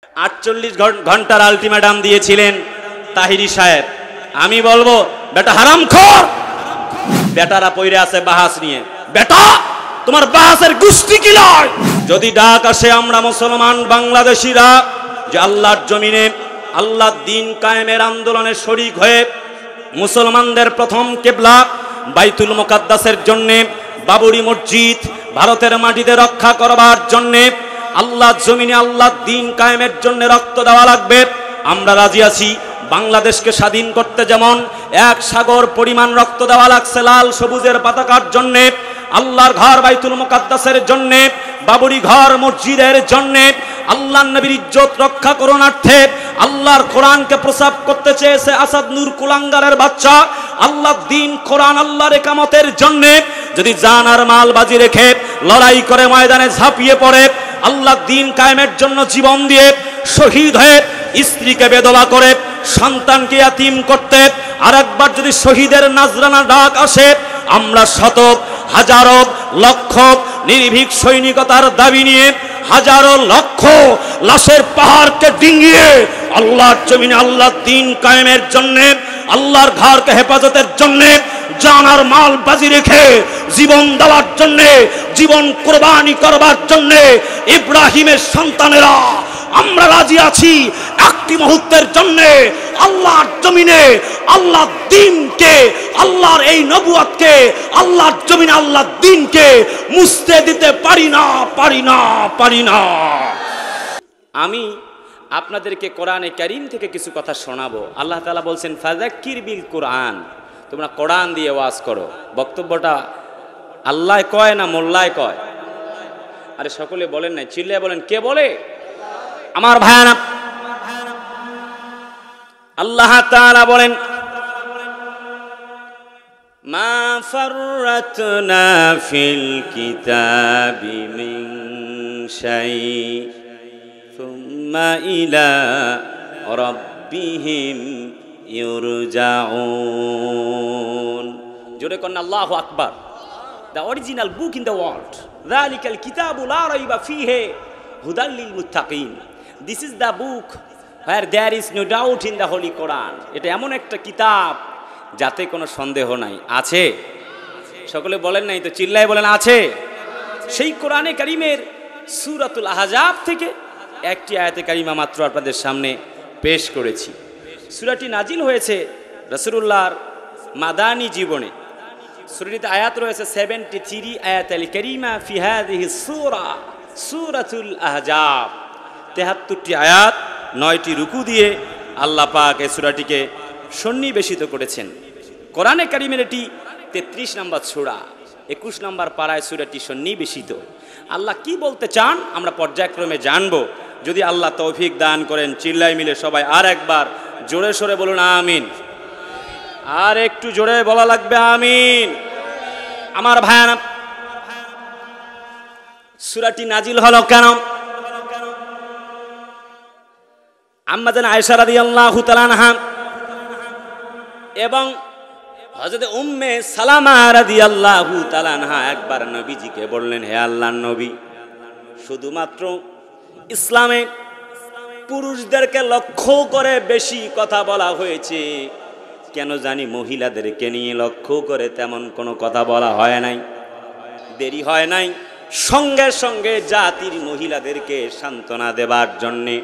48 ঘন্টার আলটিমেটাম দিয়েছিলেন তাহিরি সাহেব। আমি বলবো বেটা হারামখোর, বেটারা পইরে আছে বাহাস নিয়ে। বেটা তোমার বাহাসের গুষ্টি কি লয়? যদি ডাক আসে আমরা মুসলমান বাংলাদেশিরা যে আল্লাহর জমিনে আল্লাহর দ্বীন কায়েমের আন্দোলনে শরীক হয়ে মুসলমানদের প্রথম কিবলা বাইতুল মুকাদ্দাসের জন্য বাবরি মসজিদ ভারতের মাটিতে রক্ষা করবার জন্য আল্লাহর জমিনে আল্লাহর দ্বীন কায়েমের জন্য রক্ত দেওয়া লাগবে, আমরা রাজি আছি। বাংলাদেশকে স্বাধীন করতে যেমন এক সাগর পরিমাণ রক্ত দেওয়া লাগছে লাল সবুজের পতাকার জন্য, আল্লাহর ঘর বাইতুল মুকাদ্দাসের জন্য, বাবরি ঘর মসজিদের জন্য, আল্লাহর নবীর ইজ্জত রক্ষা করণার্থে আল্লাহর কোরআনকে প্রসাব করতে চেয়েছে আসাদ নূর কুলাঙ্গারের বাচ্চা। আল্লাহর দ্বীন কোরআন আল্লাহর ইকামতের জন্য যদি জান আর মাল বাজি রেখে লড়াই করে ময়দানে ঝাঁপিয়ে পড়ে আল্লাহর দ্বীন কায়েমের জন্য জীবন দিয়ে শহীদ হয়ে স্ত্রীকে বেদবা করে সন্তানকে ইয়াতীম করতে আরেকবার যদি শহীদের নাজরানা ডাক আসে, আমরা শত হাজারো লক্ষ নির্ভীক সৈনিকতার দাবি নিয়ে হাজারো লক্ষ লাশের পাহাড়কে ডিঙিয়ে আল্লাহর জমিনে আল্লাহর দ্বীন কায়েমের জন্য আল্লাহর ঘরকে হেফাজতের জন্য জান আর মাল বাজি রেখে জীবন দেওয়ার জন্য জীবন কোরবানি করবার জন্য ইব্রাহিমের সন্তানেরা আমরা রাজি আছি একটি মুহূর্তের জন্য আল্লাহর জমিনে আল্লাহর দ্বীনকে আল্লাহর এই নবুয়তকে আল্লাহর জমিনে আল্লাহর দ্বীনকে মুছতে দিতে পারি না, পারি না, পারি না। আমি আপনাদেরকে কোরআনে কারীম থেকে কিছু কথা শোনাবো। আল্লাহ তাআলা বলছেন ফাযাক্কির বিল কোরআন, তোমরা কোরআন দিয়ে ওয়াজ করো। বক্তব্যটা আল্লাহ কয় না মোল্লায় কয়? আরে সকলে বলেন না, চিল্লায় বলেন, কে বলে? আমার ভাইয়ানা, আল্লাহ তাআলা বলেন মা ফাররাতনা ফিল কিতাবি মিন শাই সুম্মা ইলা রাব্বিহিম ইউরজাউন। জোরে কন্না আল্লাহু আকবার। The original book in the world, যালিকাল কিতাবু লা রাইবা ফীহি হুদাল লিল মুত্তাকিন। This is the book where there is no doubt in the Holy Quran. এটা এমন একটা কিতাব যাতে কোনো সন্দেহ নাই। আছে? সকলে বলেন নাই তো, চিল্লায় বলেন আছে। সেই কোরআনে কারীমের সূরাতুল আহজাব থেকে একটি আয়াতে কারিমা মাত্র আপনাদের সামনে পেশ করেছি। সূরাটি নাজিল হয়েছে রাসূলুল্লাহর মাদানী জীবনে। সূরাটিতে আয়াত রয়েছে 73 আয়াতুল কারিমা ফি হাযিহি সূরা, সূরাতুল আহজাব। 73টি আয়াত, 9টি রুকু দিয়ে আল্লাহ পাক এই সূরাটিকে সন্নিবেশিত করেছেন। কোরআনে কারীমের এটি 33 নম্বর সূরা, 21 নম্বর পারায় সূরাটি সন্নিবেশিত। আল্লাহ কি বলতে চান আমরা পর্যায়ক্রমে জানব, যদি আল্লাহ তৌফিক দান করেন। চিল্লাই মিলে সবাই আর একবার জোরে সোরে বলুন আমিন। আর একটু জোরে বলা লাগবে আমিন। আমার ভাইয়ানা, সূরাটি নাজিল হলো কেন? আম্মা জান আয়েশা রাদিয়াল্লাহু তাআলা আনহা এবং হযরত উম্মে সালামা রাদিয়াল্লাহু তাআলা আনহা একবার নবীজিকে বললেন, হে আল্লাহর নবী, শুধুমাত্র ইসলামে পুরুষদেরকে লক্ষ্য করে বেশি কথা বলা হয়েছে, কেন জানি মহিলাদেরকে নিয়ে লক্ষ্য করে তেমন কোনো কথা বলা হয় নাই। দেরি হয় নাই, সঙ্গে সঙ্গে জাতির মহিলাদেরকে সান্ত্বনা দেবার জন্যে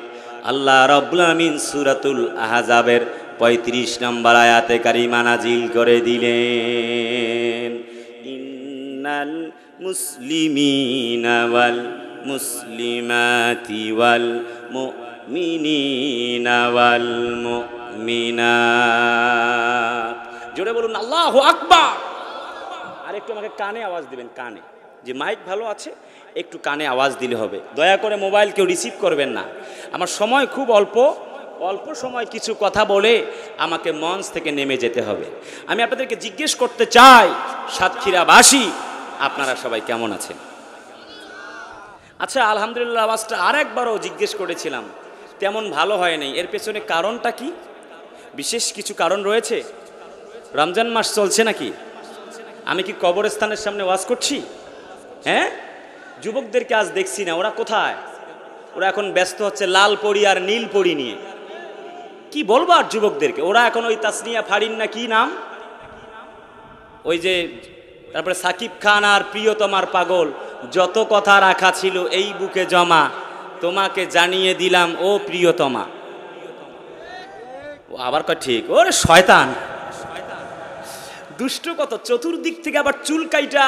আল্লাহ রাব্বুল আমিন সূরাতুল আহজাবের 35 নম্বর আয়াতে কারিমা নাজিল করে দিলেন। ইন্নাল মুসলিমিনা ওয়াল মুসলিমাতি ওয়াল মুমিনিনা ওয়াল মুমিনাত। জোরে বলুন আল্লাহু আকবার। আর একটু আমাকে কানে আওয়াজ দিবেন, কানে, যে মাইক ভালো আছে একটু কানে আওয়াজ দিলে হবে। দয়া করে মোবাইল কেউ রিসিভ করবেন না। আমার সময় খুব অল্প, অল্প সময় কিছু কথা বলে আমাকে মঞ্চ থেকে নেমে যেতে হবে। আমি আপনাদেরকে জিজ্ঞেস করতে চাই, সাতক্ষীরাবাসী আপনারা সবাই কেমন আছেন? আচ্ছা আলহামদুলিল্লাহ, আওয়াজটা আরেকবারও জিজ্ঞেস করেছিলাম, তেমন ভালো হয় নাই। এর পেছনে কারণটা কি? বিশেষ কিছু কারণ রয়েছে? রমজান মাস চলছে নাকি? আমি কি কবরস্থানের সামনে ওয়াজ করছি? হ্যাঁ, যুবকদেরকে আজ দেখছি না, ওরা কোথায়? ওরা এখন ব্যস্ত হচ্ছে লাল পরি আর নীল পরি নিয়ে। কি বলবো আর যুবকদেরকে, ওরা এখন ওই তাসনিয়া ফারিন না কি নাম, ওই যে তারপরে সাকিব খান আর প্রিয়তমার পাগল, যত কথা রাখা ছিল এই বুকে জমা, তোমাকে জানিয়ে দিলাম ও প্রিয়তমা। ও আবার কয় ঠিক, ওরে শয়তান দুষ্ট কত, চতুর্দিক থেকে আবার চুল কাইটা,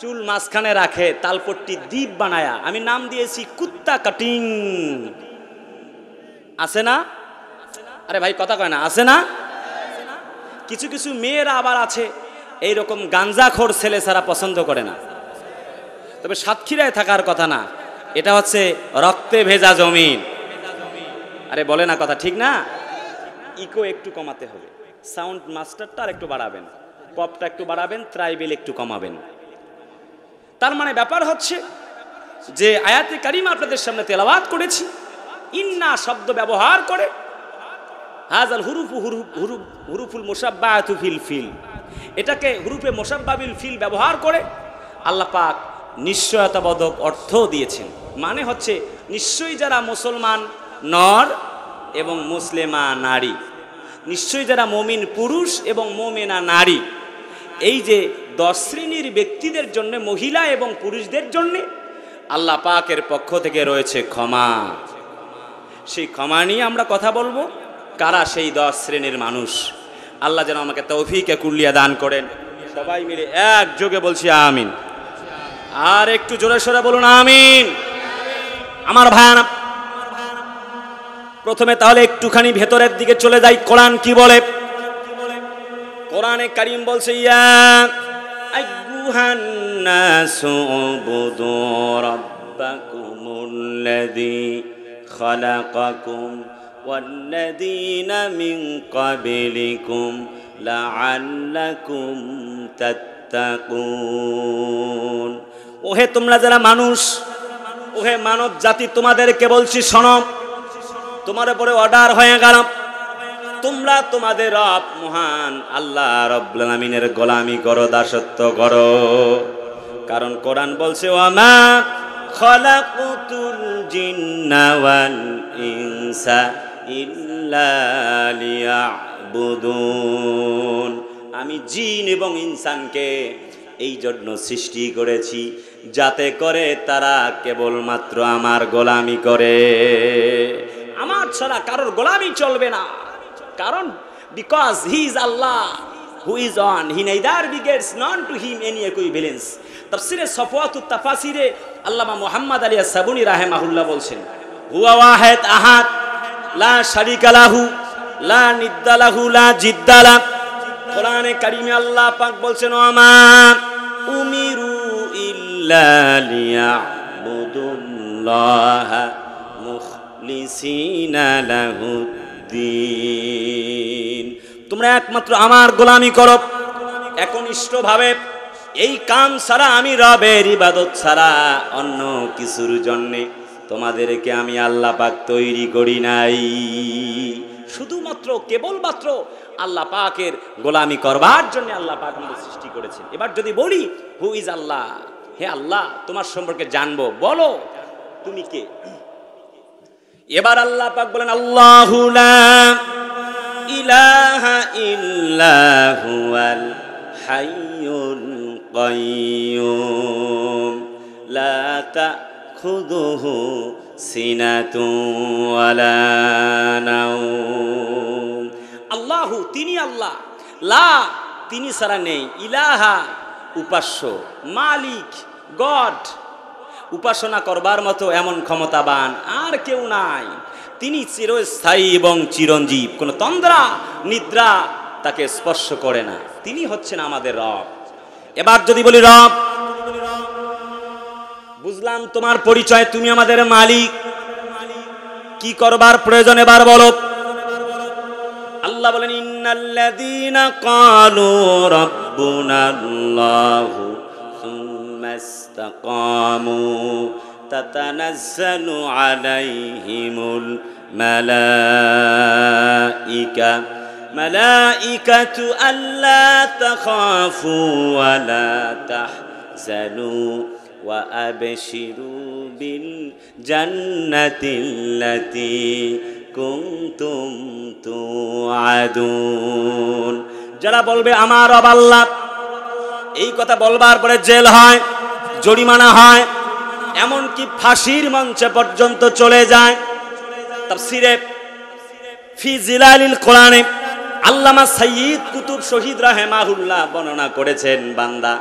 চুল মাঝখানে রাখে, তালপট্টি দ্বীপ বানায়া, আমি নাম দিয়েছি কুত্তা কাটিং। আছে না? আরে ভাই কথা কয় না, আছে না? কিছু কিছু মেয়েরা আবার আছে এইরকম গাঞ্জাখোর ছেলে ছাড়া পছন্দ করে না। তবে সাতক্ষীরায় থাকার কথা না, এটা হচ্ছে রক্তে ভেজা জমিন। আরে বলে না কথা ঠিক না? ইকো একটু কমাতে হবে, সাউন্ড মাস্টারটা আর একটু বাড়াবেন, পপটা একটু বাড়াবেন, ট্রাইবেল একটু কমাবেন। তার মানে ব্যাপার হচ্ছে যে আয়াতে কারিমা আপনাদের সামনে তেলাওয়াত করেছি, ইন্না শব্দ ব্যবহার করে হাজাল হুরুফুল মুসাব্বাহাতু ফিল ফিল, এটাকে হুরুফে মুসাব্বাবিল ফিল ব্যবহার করে আল্লাহ পাক নিশ্চয়তাবোধক অর্থ দিয়েছেন। মানে হচ্ছে নিশ্চয়ই যারা মুসলমান নর এবং মুসলিমা নারী, নিশ্চয়ই যারা মুমিন পুরুষ এবং মুমিনা নারী, এই যে 10 শ্রেণীর ব্যক্তিদের জন্য, মহিলা এবং পুরুষদের জন্য আল্লাহ পাকের পক্ষ থেকে রয়েছে ক্ষমা। সেই ক্ষমা নিয়ে আমরা কথা বলবো। কারা সেই 10 শ্রেণীর মানুষ? আল্লাহ যেন আমাকে তৌফিকে কুল্লিয়া দান করেন। সবাই মিলে একযোগে বলছি আমিন। আর একটু জোরে সোরে বলুন আমিন। আমার ভাইয়ানা, প্রথমে তাহলে একটুখানি ভেতরের দিকে চলে যাই, কোরআন কি বলে। কোরআনে কারীম বলছে, ইয়া আইয়ুহান নাসু উবুদু রাব্বাকুমুল্লাযী খালাকাকুম ওয়াল্লাযীনা মিন ক্বাবলিকুম লাআল্লাকুম তাত্তাকুন। ওহে তোমরা যারা মানুষ, ওহে মানব জাতি, তোমাদেরকে বলছি শোনো, তোমার উপরে অর্ডার হয়ে গেল, তোমরা তোমাদের রব মহান আল্লাহ রাব্বুল আলামিনের গোলামি করো, দাসত্ব করো। কারণ কোরআন বলছে, ওয়ামা খালাকুতুল জিন্না ওয়াল ইনসা ইল্লা লিয়াবুদুন। আমি জিন এবং ইনসানকে এই জন্য সৃষ্টি করেছি যাতে করে তারা কেবলমাত্র আমার গোলামি করে, আমার ছাড়া কারোর গোলামি চলবে না। কারণ because he is Allah who is on, he neither begets known to him any equivalence. তাফসিরে সফওয়াতুত তাফাসিরে আল্লামা মুহাম্মদ আলী আস-সাবুনী রাহিমাহুল্লাহ বলছেন, হুয়া ওয়াহিদ আহাদ লা শারিকা লাহু লা নিদ্দা লাহু লা জিদ্দা লাহু। কোরআনে কারিমে আল্লাহ পাক বলছেন, ওয়ামা উমিরু ইল্লা লিয়াবুদুল্লাহা মুখলিসিনা লাহুদ্দিন। তোমরা একমাত্র আমার গোলামি করো একনিষ্ঠভাবে। এই কাম ছাড়া, আমি রবের ইবাদত ছাড়া অন্য কিছুর জন্যে তোমাদেরকে আমি আল্লাহ পাক তৈরি করি নাই। শুধুমাত্র কেবলমাত্র আল্লাহ পাকের গোলামি করবার জন্য আল্লাহ পাক আমাদের সৃষ্টি করেছেন। এবার যদি বলি হু ইজ আল্লাহ, হে আল্লাহ তোমার সম্পর্কে জানবো, বলো তুমি কে। এবার আল্লাহ পাক বলেন, আল্লাহু লা ইলাহা ইল্লা হুয়াল হাইয়ুল কাইয়্যুম লা তাখুযুহু সিনাতুন ওয়ালা নাওম। আল্লাহু তিনি আল্লাহ, লা তিনি ছাড়া নেই, ইলাহা উপাস্য, মালিক গড উপাসনা করবার মতো এমন ক্ষমতাবান আর কেউ নাই। তিনি চিরস্থায়ী এবং চিরঞ্জীব, কোনো তন্দ্রা নিদ্রা তাকে স্পর্শ করে না। তিনি হচ্ছেন আমাদের রব। এবার যদি বলি রব, বুঝলাম তোমার পরিচয়, তুমি আমাদের মালিক। কি করবার প্রয়োজন এবার বলো। আল্লাহ বলেন, ইন্নাল্লাযীনা ক্বালু রাব্বুনাল্লাহু সুম্মা ইসতাকামু তাতানাজ্জালু আলাইহিমুল মালাইকাতু আল্লা তাখাফু ওয়া লা তাহজানু ওয়া আবশিরু বিল জান্নাতিল্লাতী কুনতুম তুআদুন। যারা বলবে আমার রব আল্লাহ, এই কথা বলবার পরে জেল হয়, জরিমানা হয়, এমনকি ফাঁসির মঞ্চে পর্যন্ত চলে যায়। তাফসিরে ফি জিলালিল কোরআনে আল্লামা সাইয়্যিদ কুতুব শহীদ রাহিমাহুল্লাহ বর্ণনা করেছেন, বান্দা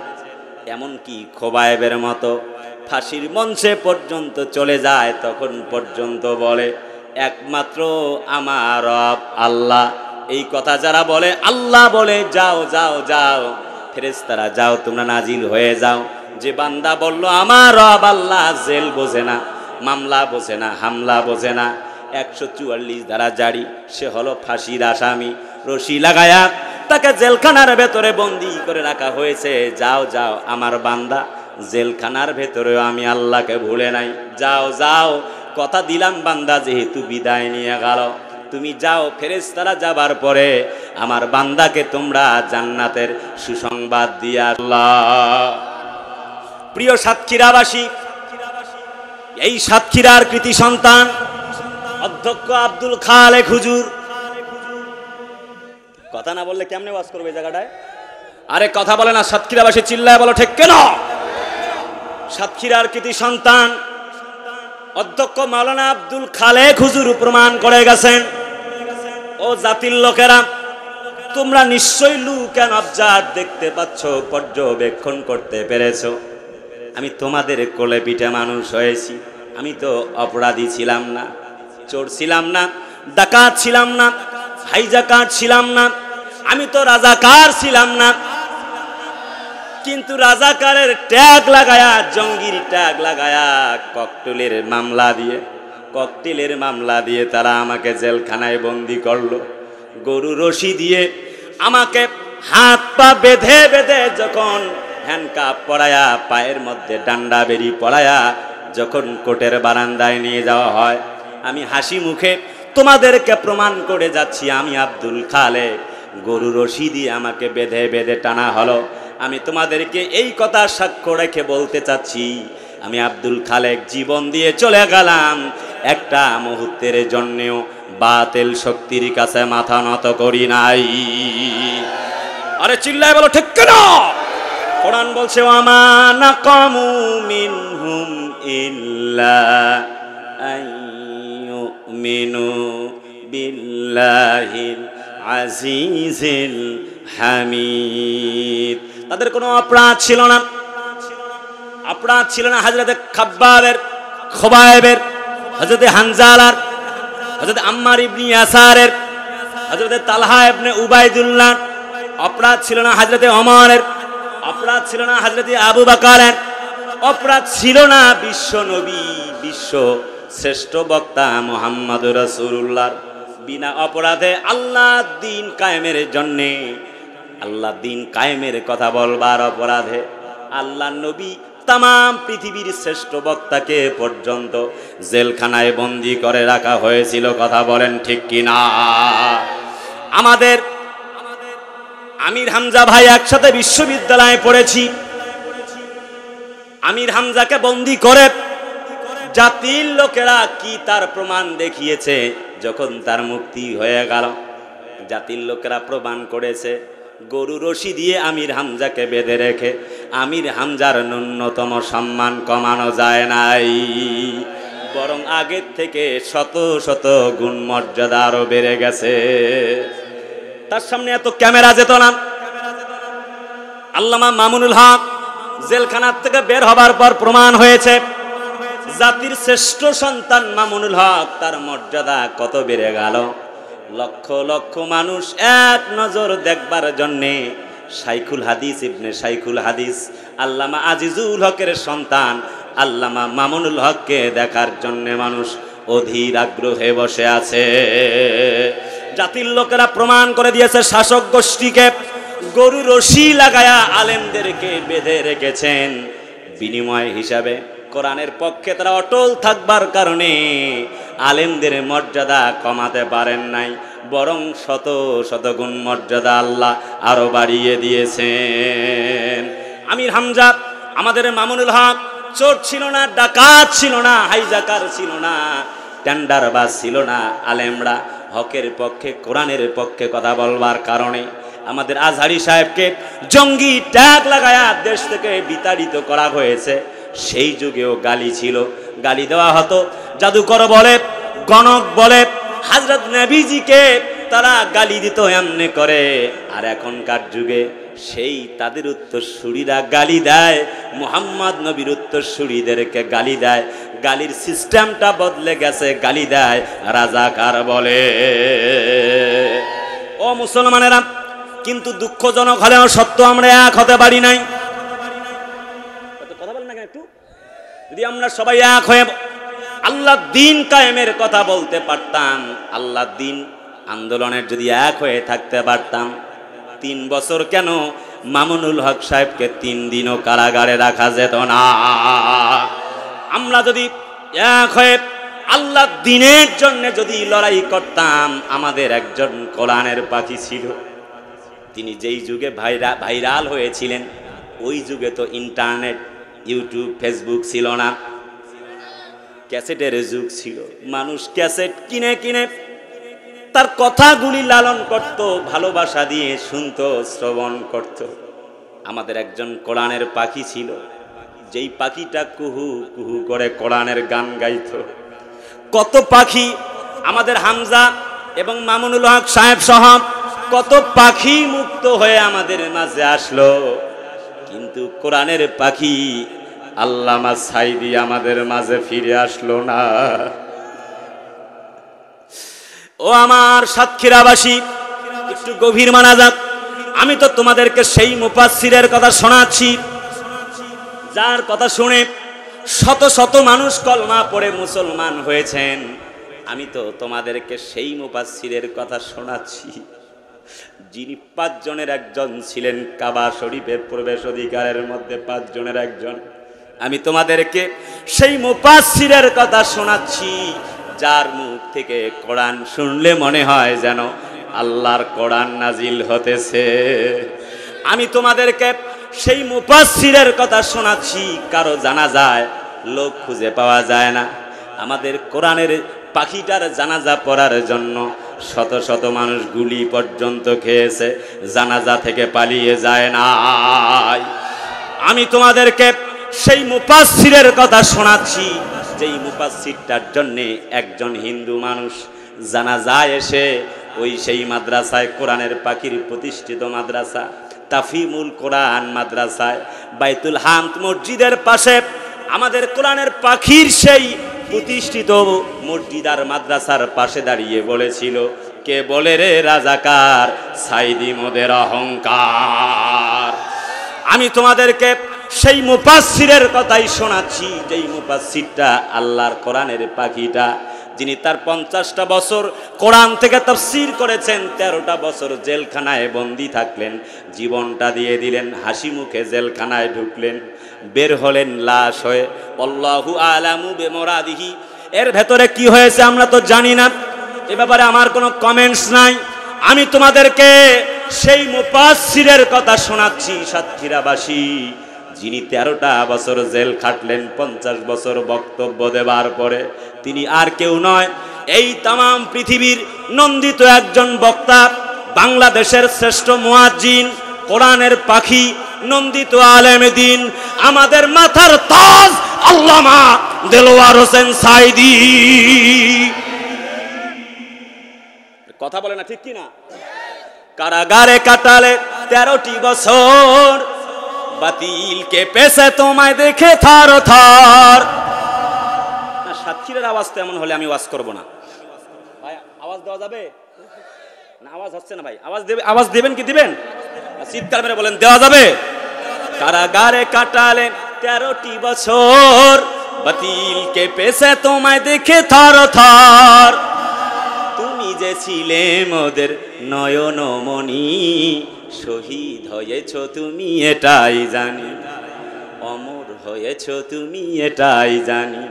এমনকি খোবায়েবের মতো ফাঁসির মঞ্চে পর্যন্ত চলে যায়, তখন পর্যন্ত বলে একমাত্র আমার রব আল্লাহ। এই কথা যারা বলে, আল্লাহ বলে যাও যাও যাও, ফেরেশতারা যাও তোমরা নাজিল হয়ে যাও। যে বান্দা বলল আমার রব আল্লাহ, জেল বোঝে না, মামলা বোঝে না, হামলা বোঝে না, 144 ধারা জারি, সে হলো ফাঁসির আসামি। রশি লাগায়া তাকে জেলখানার ভেতরে বন্দী করে রাখা হয়েছে। যাও যাও আমার বান্দা, জেলখানার ভেতরেও আমি আল্লাহকে ভুলে নাই, যাও যাও, কথা দিলাম বান্দা যেহেতু বিদায় নিয়ে গেল, তুমি যাও। ফেরেশতারা যাবার পরে আমার বান্দাকে তোমরা জান্নাতের সুসংবাদ দিয়ে আল্লাহ। প্রিয় সাতক্ষীরাবাসী, এই সাতক্ষীরার কৃতি সন্তান অধ্যক্ষ আব্দুল খালেক হুজুর, কথা না বললে কেমনে ওয়াজ করবে এই জায়গাটায়? আরে কথা বলে না, সাতক্ষীরাবাসী চিল্লায় বলো ঠিক কেন? সাতক্ষীরার কৃতি সন্তান অধ্যক্ষ মাওলানা আব্দুল খালেক হুজুর প্রমাণ করে গেছেন, ও জাতির লোকেরা, তোমরা নিশ্চয়ই লুক অ্যান্ড অবজার্ভ দেখতে পাচ্ছ, পর্যবেক্ষণ করতে পেরেছো। আমি তোমাদের কোলে পিঠে মানুষ হয়েছি। আমি তো অপরাধী ছিলাম না, চোর ছিলাম না, ডাকাত ছিলাম না, হাইজাকার ছিলাম না, আমি তো রাজাকার ছিলাম না। কিন্তু রাজাকারের ট্যাগ লাগায়া, জঙ্গির ট্যাগ লাগায়া, ককটেলের মামলা দিয়ে তারা আমাকে জেলখানায় বন্দি করলো। গরু রশি দিয়ে আমাকে হাত পা বেঁধে বেঁধে, যখন হ্যান্ডকাপ পরায়া, পায়ের মধ্যে ডান্ডা বেরি পরায়া যখন কোর্টের বারান্দায় নিয়ে যাওয়া হয়, আমি হাসি মুখে তোমাদেরকে প্রমাণ করে যাচ্ছি আমি আব্দুল খালেক। গরু রশি দিয়ে আমাকে বেঁধে বেঁধে টানা হলো। আমি তোমাদেরকে এই কথা সাক্ষ্য রেখে বলতে চাচ্ছি, আমি আব্দুল খালেক জীবন দিয়ে চলে গেলাম, একটা মুহূর্তের জন্যেও বাতিল শক্তির কাছে মাথা নত করি নাই। আরে চিল্লায় বলো ঠিক কেন? কোরআন বলছে ওয়ামা নাকামু মিনহুম ইল্লা আইয়ুমিনু বিল্লাহিল আজিজিল হামিদ। তাদের কোনো অপরাধ ছিল না, অপরাধ ছিল না হযরতে খাব্বাবের, খোবায়েবের, হযরতে হানজালার, হযরতে আম্মার ইবনে ইয়াসারের, হযরতে তালহা ইবনে উবাইদুল্লাহ। অপরাধ ছিল না হযরতে ওমরের, অপরাধ ছিল না হযরতে আবু বকরের, অপরাধ ছিল না বিশ্ব নবী, বিশ্ব শ্রেষ্ঠ বক্তা মুহাম্মদুর রাসূলুল্লাহর। বিনা অপরাধে আল্লাহ দ্বীন কায়েমের জন্যে, আল্লাহ দ্বীন কায়েমের কথা বলবার অপরাধে আল্লাহ নবী তামাম পৃথিবীর শ্রেষ্ঠ বক্তাকে পর্যন্ত জেলখানায় বন্দী করে রাখা হয়েছিল। কথা বলেন ঠিক কিনা? আমাদের আমির হামজা ভাই একসাথে বিশ্ববিদ্যালয়ে পড়েছি। আমির হামজাকে বন্দী করে জাতির লোকেরা কি তার প্রমাণ দেখিয়েছে। যখন তার মুক্তি হয়ে গেল, জাতির লোকেরা প্রমাণ করেছে গরু রশি দিয়ে আমির হামজাকে বেঁধে রেখে আমির হামজার ন্যূনতম সম্মান কমানো যায় নাই, বরং আগের থেকে শত শত গুণ মর্যাদা আরো বেড়ে গেছে। তার সামনে এত ক্যামেরা যেত না। আল্লামা মামুনুল হক জেলখানার থেকে বের হবার পর প্রমাণ হয়েছে জাতির শ্রেষ্ঠ সন্তান মামুনুল হক, তার মর্যাদা কত বেড়ে গেল। লক্ষ লক্ষ মানুষ এক নজর দেখবার জন্যে শাইখুল হাদিস ইবনে শাইখুল হাদিস আল্লামা আজিজুল হকের সন্তান আল্লামা মামুনুল হককে দেখার জন্যে মানুষ অধীর আগ্রহে বসে আছে। জাতির লোকেরা প্রমাণ করে দিয়েছে শাসক গোষ্ঠীকে গরু রশি লাগায়া আলেমদেরকে বেঁধে রেখেছেন, বিনিময় হিসাবে কোরআনের পক্ষে তারা অটল থাকবার কারণে আলেমদের মর্যাদা কমাতে পারেন নাই, বরং শত শত গুণ মর্যাদা আল্লাহ আরো বাড়িয়ে দিয়েছেন। আমির হামজা আমাদের মামুনুল হক চোর ছিল না, ডাকাত ছিল না, হাইজাকার ছিল না, টেন্ডারবাজ ছিল না। আলেমরা হকের পক্ষে, কোরআনের পক্ষে কথা বলবার কারণে আমাদের আজহারি সাহেবকে জঙ্গি ট্যাগ লাগায়া দেশ থেকে বিতাড়িত করা হয়েছে। সেই যুগেও গালি ছিল, গালি দেওয়া হতো। জাদুকর বলে, গণক বলে, হযরত নবীজিকে তারা গালি দিত এমনি করে। আর এখনকার যুগে সেই তাদের উত্তরসূরিরা গালি দেয়, মুহাম্মদ নবীর উত্তরসূরিদেরকে গালি দেয়। গালির সিস্টেমটা বদলে গেছে, গালি দেয় রাজাকার বলে। ও মুসলমানেরা, কিন্তু দুঃখজনক হলেও সত্য, আমরা এক হতে পারি নাই। কথা বলেন না একটু, যদি আমরা সবাই এক হয়ে আল্লাহ দিন কায়েমের কথা বলতে পারতাম, আল্লাহ দিন আন্দোলনের যদি এক হয়ে থাকতে পারতাম, 3 বছর কেন মামুনুল হক সাহেবকে 3 দিনও কারাগারে রাখা যেত না। আমরা যদি এক হয়ে আল্লাহ দিনের জন্য যদি লড়াই করতাম। আমাদের একজন কোরআনের পাখি ছিল, তিনি যেই যুগে ভাইরাল হয়েছিলেন, ওই যুগে তো ইন্টারনেট, ইউটিউব, ফেসবুক ছিল না, ক্যাসেটের যুগ ছিল। মানুষ ক্যাসেট কিনে কিনে তার কথাগুলি লালন করত, ভালোবাসা দিয়ে শুনত, শ্রবণ করত। আমাদের একজন কোরআনের পাখি ছিল, যেই পাখিটা কুহু কুহু করে কোরআনের গান গাইত। কত পাখি, আমাদের হামজা এবং মামুনুল হক সাহেব সহ কত পাখি মুক্ত হয়ে আমাদের মাঝে আসলো, কিন্তু কোরআনের পাখি আল্লামা সাইদি আমাদের মাঝে ফিরে আসলো না। ও আমার সাতক্ষীরাবাসী, একটু গভীর মানাজাত। আমি তো তোমাদেরকে সেই মুফাসসিরের কথা শোনাচ্ছি, যার কথা শুনে শত শত মানুষ কলমা পড়ে মুসলমান হয়েছেন। আমি তো তোমাদেরকে সেই মুফাসসিরের কথা শোনাচ্ছি, যিনি 5 জনের একজন ছিলেন। কাবা শরীফের প্রবেশ অধিকারের মধ্যে 5 জনের একজন। আমি তোমাদেরকে সেই মুফাসসিরের কথা শোনাচ্ছি, যার মুখ থেকে কোরআন শুনলে মনে হয় যেন আল্লাহর কোরআন নাজিল হতেছে। আমি তোমাদেরকে সেই মুফাসসিরের কথা শোনাচ্ছি, কারো জানাজায় লোক খুঁজে পাওয়া যায় না। আমাদের কোরআনের পাখিটার জানাজা পড়ার জন্য শত শত মানুষ গুলি পর্যন্ত খেয়েছে, জানাজা থেকে পালিয়ে যায় না। আমি তোমাদেরকে সেই মুফাসসিরের কথা শোনাচ্ছি, যেই মুফাসসিরটার জন্য একজন হিন্দু মানুষ জানাজায় এসে ওই সেই মাদ্রাসায়, কোরআনের পাখির প্রতিষ্ঠিত মাদ্রাসা তাফিমুল কোরআন মাদ্রাসায়, বাইতুল হামদ মসজিদের পাশে আমাদের কোরআনের পাখির সেই প্রতিষ্ঠিত মসজিদ আর মাদ্রাসার পাশে দাঁড়িয়ে বলেছিল, কে বলে রে রাজাকার, সাইদি মোদের অহংকার। আমি তোমাদেরকে সেই মুফাসসিরের কথাই শোনাচ্ছি, যেই মুফাসসিরটা আল্লাহর কোরআনের পাখিটা, যিনি তার 50টা বছর কোরআন থেকে তাফসীর করেছেন, 13টা বছর জেলখানায় বন্দী থাকলেন, জীবনটা দিয়ে দিলেন, হাসি মুখে জেলখানায় ঢুকলেন, বের হলেন লাশ হয়ে। আল্লাহু আলামু বিমুরাদিহি। এর ভেতরে কি হয়েছে আমরা তো জানি না, এ ব্যাপারে আমার কোনো কমেন্টস নাই। আমি তোমাদেরকে সেই মুফাসসিরের কথা শোনাচ্ছি, সাতক্ষীরাবাসী, যিনি 13টা বছর জেল খাটলেন 50 বছর বক্তব্য দেবার পরে। তিনি আর কেউ নয়, এই তামাম পৃথিবীর নন্দিত একজন বক্তা, বাংলাদেশের শ্রেষ্ঠ মুয়াজ্জিন, কোরআনের পাখি, নন্দিত আলেমে দ্বীন, আমাদের মাথার তাজ আল্লামা দেলোয়ার হোসেন সাইদি। কথা বলে না, ঠিক কি না? কারাগারে কাটালে 13টি বছর, বাতিল কে পেছে তোমায় দেখে থর থর। না, সাতক্ষীরার আওয়াজ তো এমন হলে আমি ওয়াজ করব না ভাই। আওয়াজ দেওয়া যাবে না? আওয়াজ হচ্ছে না ভাই, আওয়াজ দেবেন কি দিবেন? চিৎকার মেরে বলেন, দেওয়া যাবে? কারাগারে কাটালে 13টি বছর, বাতিল কে পেছে তোমায় দেখে থর থর। তুমি যে ছিলে মোদের নয়নমণি, শহীদ হয়েছ তুমি এটাই জানি, অমর হয়েছ তুমি এটাই জানি।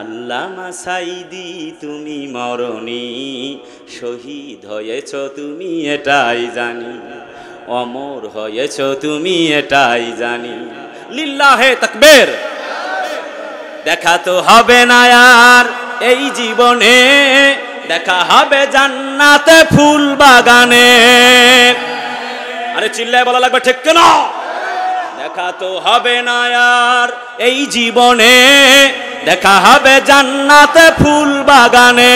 আল্লামা সাইদি তুমি মরণি, শহীদ হয়েছ তুমি এটাই জানি, অমর হয়েছ তুমি এটাই জানি। লিল্লাহে তাকবীর। দেখা তো হবে না আর এই জীবনে, দেখা হবে জান্নাতে ফুল বাগানে। আরে চিল্লায় বলা লাগবে ঠিক কেন? দেখা তো হবে না আর এই জীবনে, দেখা হবে জান্নাতে ফুল বাগানে।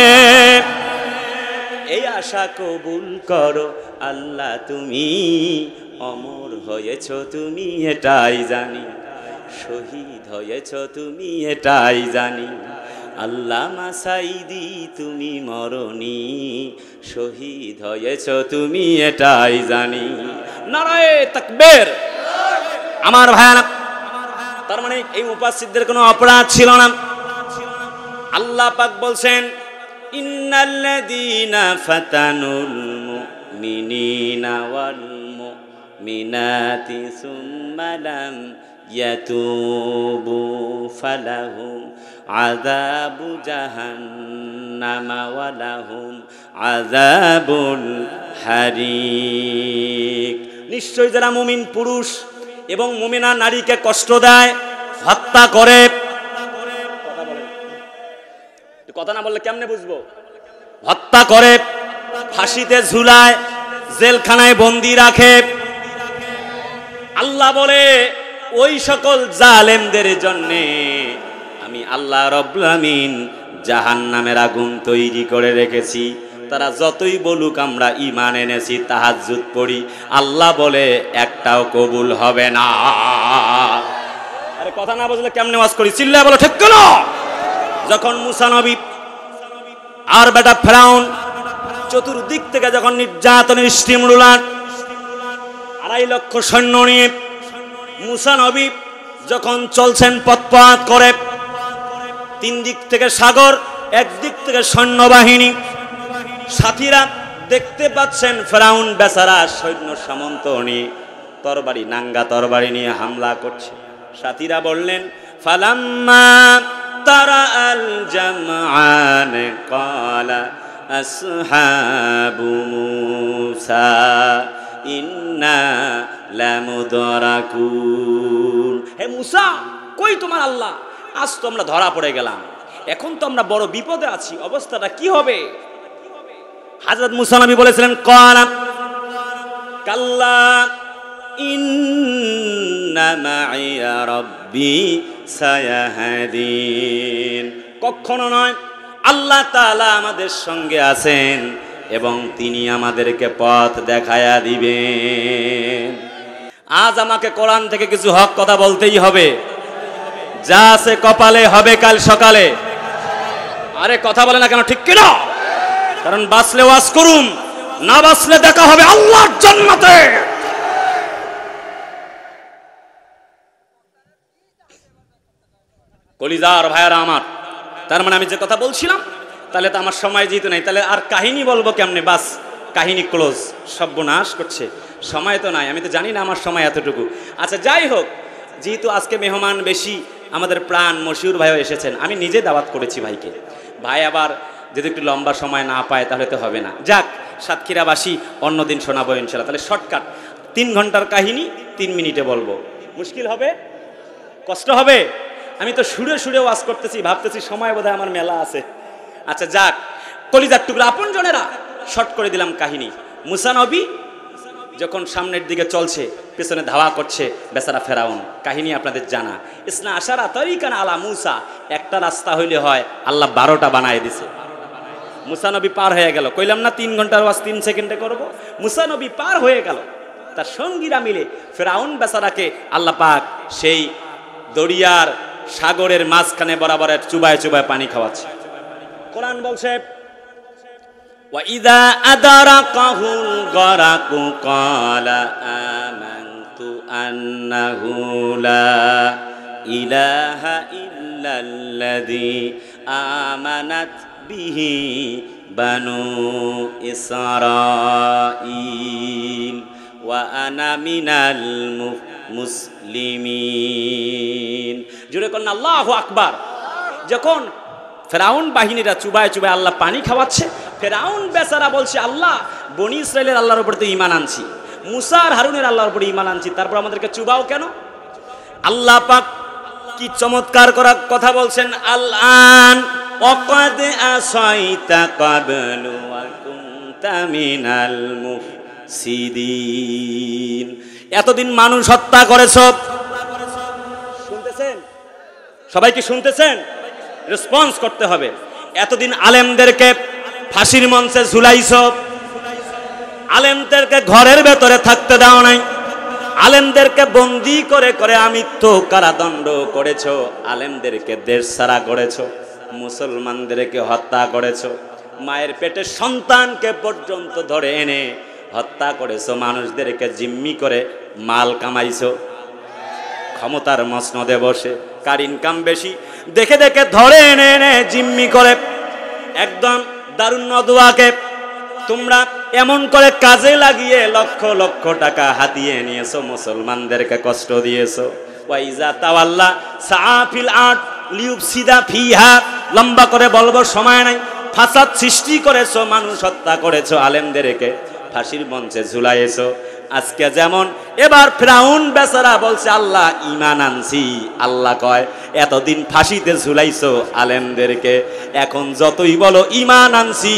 এই আশা কবুল করো আল্লাহ তুমি, অমর হয়েছ তুমি এটাই জানি, শহীদ হয়েছ তুমি এটাই জানি। আল্লামা সাইদি তুমি মরণি, শহীদ হয়েছ তুমি এটাই জানি। নারায়ে তাকবীর। আমার ভাইরা, তার মানে এই মুফাসসিরদের কোনো অপরাধ ছিল না। আল্লাহ পাক বলছেন ইন্নাল্লাযীনা ফাতানুল মুমিনিনা ওয়াল মুমিনাতি সুম্মা লাম ইয়াতুবু ফালাহুম আযাবু জাহান্নামা ওয়া লাহুম আযাবুল হারিক। নিশ্চয় যারা মুমিন পুরুষ এবং মুমিনা নারীকে কষ্ট দেয়, হত্যা করে, কথা না বললে কেমনে বুঝবো? হত্যা করে, ফাঁসিতে ঝুলায়, জেলখানায় বন্দি রাখে, আল্লাহ বলে ওই সকল জালেমদের জন্যে আমি আল্লাহ রব্বুল আমিন জাহান্নামের আগুন তৈরি করে রেখেছি। তারা যতই বলুক আমরা ঈমান এনেছি, তাহাজ্জুদ পড়ি, আল্লাহ বলে একটাও কবুল হবে না। আরে কথা না বুঝলে কেমনে ওয়াজ করি? চিল্লায় বলো ঠিক কেন? যখন মুসা নবী আর বেটা ফেরাউন চতুর্দিক থেকে যখন নির্যাতনের স্টিমরুলার 2.5 লক্ষ সৈন্য নিয়ে মুসা নবী যখন চলছেন পথ করে, 3 দিক থেকে সাগর, একদিক থেকে সৈন্যবাহিনী, সাথীরা দেখতে পাচ্ছেন ফেরাউন বেচারা সৈন্য সামন্ত নিয়ে তরবারি, নাঙ্গা তরবারি নিয়ে হামলা করছে। সাথীরা বললেন ফালাম্মা তারা আল জামআন ক্বালা আসহাবু মূসা ইন্না লামুদরাকুন। হে মূসা, কই তোমার আল্লাহ? আজ তো আমরা ধরা পড়ে গেলাম, এখন তো আমরা বড় বিপদে আছি, অবস্থাটা কি হবে? হযরত মূসা নবী বলেছিলেন ক্বালা কাল্লা ইন্না মাইয়া রাব্বি সায়াহদিন। কখনো নয়, আল্লাহ তাআলা আমাদের সঙ্গে আছেন এবং তিনি আমাদেরকে পথ দেখায়া দিবেন। আজ আমাকে কোরআন থেকে কিছু হক কথা বলতেই হবে, যা আছে কপালে হবে কাল সকালে। আরে কথা বলে না কেন ঠিক কি না? কারণ বাঁচলে ওয়াজ করুম, না বাঁচলে দেখা হবে আল্লাহর জান্নাতে। কলিজার ভাইয়ারা আমার, তার মানে আমি যে কথা বলছিলাম, তাহলে তো আমার সময় যেহেতু নাই, তাহলে আর কাহিনী বলবো কেমনে? বাস কাহিনী ক্লোজ, সর্বনাশ করছে, সময় তো নাই। আমি তো জানি না আমার সময় এতটুকু। আচ্ছা যাই হোক, যেহেতু আজকে মেহমান বেশি, আমাদের প্রাণ মশিউর ভাইও এসেছেন, আমি নিজে দাওয়াত করেছি ভাইকে। ভাই আবার যদি একটু লম্বা সময় না পায় তাহলে তো হবে না। যাক, সাতক্ষীরাবাসী অন্যদিন শোনাবো ইনশাল্লাহ। তাহলে শর্টকাট 3 ঘন্টার কাহিনী 3 মিনিটে বলবো। মুশকিল হবে? কষ্ট হবে? আমি তো সুরে সুরে ওয়াজ করতেছি, ভাবতেছি সময় বোধহয় আমার মেলা আছে। আচ্ছা যাক, কলিজার টুকরা আপন জনেরা, শর্ট করে দিলাম কাহিনী। মুসা নবী যখন সামনের দিকে চলছে, পেছনে ধাওয়া করছে বেচারা ফেরাউন। কাহিনী আপনাদের জানা। ইসনা আশারা তরিকান আলা মুসা, একটা রাস্তা হইলে হয়, আল্লাহ 12টা বানায় দিছে। মুসা নবী পার হয়ে গেল। কইলাম না 3 ঘন্টার ওয়াজ 3 সেকেন্ডে করব। মুসা নবী পার হয়ে গেল, তার সঙ্গীরা মিলে ফেরাউন বেচারাকে আল্লাহ পাক সেই দরিয়ার সাগরের মাঝখানে বরাবরের চুবায় চুবায় পানি খাওয়াচ্ছে। কোরআন বলছে وَإِذَا أَدْرَكَهُ الْغَرَقُ قَالَ آمَنْتُ أَنَّهُ لَا إِلَهَ إِلَّا الَّذِي آمَنَتْ بِهِ بَنُو إِسْرَائِيلَ وَأَنَا مِنَ الْمُسْلِمِينَ। জোরে করুন আল্লাহু আকবার। যখন ফেরাউন বাহিনীরা চুবায় চুবায় আল্লাহ পানি খাওয়াচ্ছে, ফেরাউন বেচারা বলছে আল্লাহ, বনি ইসরাইলের আল্লাহর উপর তো ঈমান আনছি, মুসা আর হারুনের আল্লাহর উপর ঈমান আনছি, তারপর আমাদেরকে চুবাও কেন? আল্লাহ পাক কি চমৎকার করা কথা বলছেন, আল-আন ওয়াকাদ আসাইতা ক্বাবলু ওয়া কুনতা মিনাল মুফসিদিন। এতদিন মানুষ হত্যা করেছো, শুনতেছেন সবাই কি শুনতেছেন? রেসপন্স করতে হবে। এতদিন আলেমদেরকে ফাঁসির মঞ্চে ঝুলাইছো, আলেমদেরকে ঘরের ভেতরে থাকতে দাও নাই, আলেমদেরকে বন্দী করে করে আমৃত্যু কারাদণ্ড করেছো, আলেমদেরকে দেশ ছাড়া করেছো, মুসলমানদেরকে হত্যা করেছো, মায়ের পেটের সন্তানকে পর্যন্ত ধরে এনে হত্যা করেছো, মানুষদেরকে জিম্মি করে মাল কামাইছো, ক্ষমতার মসনদে বসে কার ইনকাম বেশি দেখে দেখে ধরে এনে এনে জিম্মি করে একদম দারুণ নদওয়াকে তোমরা এমন করে কাজে লাগিয়ে লক্ষ লক্ষ টাকা হাতিয়ে নিয়েছো, মুসলমানদেরকে কষ্ট দিয়েছো। ওয়াইজা তাওয়াল্লা সাফিল আট লিউফসিদা ফিহা, লম্বা করে বলবো সময় নাই। ফাসাদ সৃষ্টি করেছো, মানুষ হত্যা করেছো, আলেমদেরকে ফাঁসির মঞ্চে ঝুলাইয়েছো। আজকে যেমন এবার ফিরাউন বেচারা বলছে আল্লাহ ঈমান আনছি, আল্লাহ কয় এতদিন ফাঁসিতে ঝুলাইছো আলেমদেরকে, এখন যতই বলো ঈমান আনছি,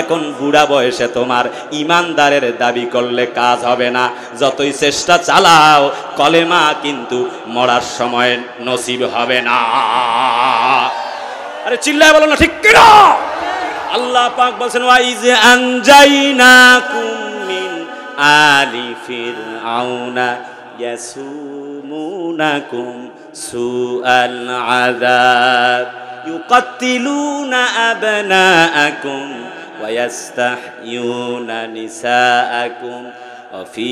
এখন বুড়া বয়সে তোমার ঈমানদারের দাবি করলে কাজ হবে না, যতই চেষ্টা চালাও কলেমা কিন্তু মরার সময় নসিব হবে না। আরে চিল্লায় বলো না ঠিক কিনা? আল্লাহ পাক বলছেন ওয়াইজ আনজাইনাকুম মিন আলি ফিরআউনা ইয়াসুমুনাকুম সুআল আযাব ইউকাতিলুনা আবনাআকুম ওয়া ইস্তাহইউনা নিসাআকুম ওয়া ফি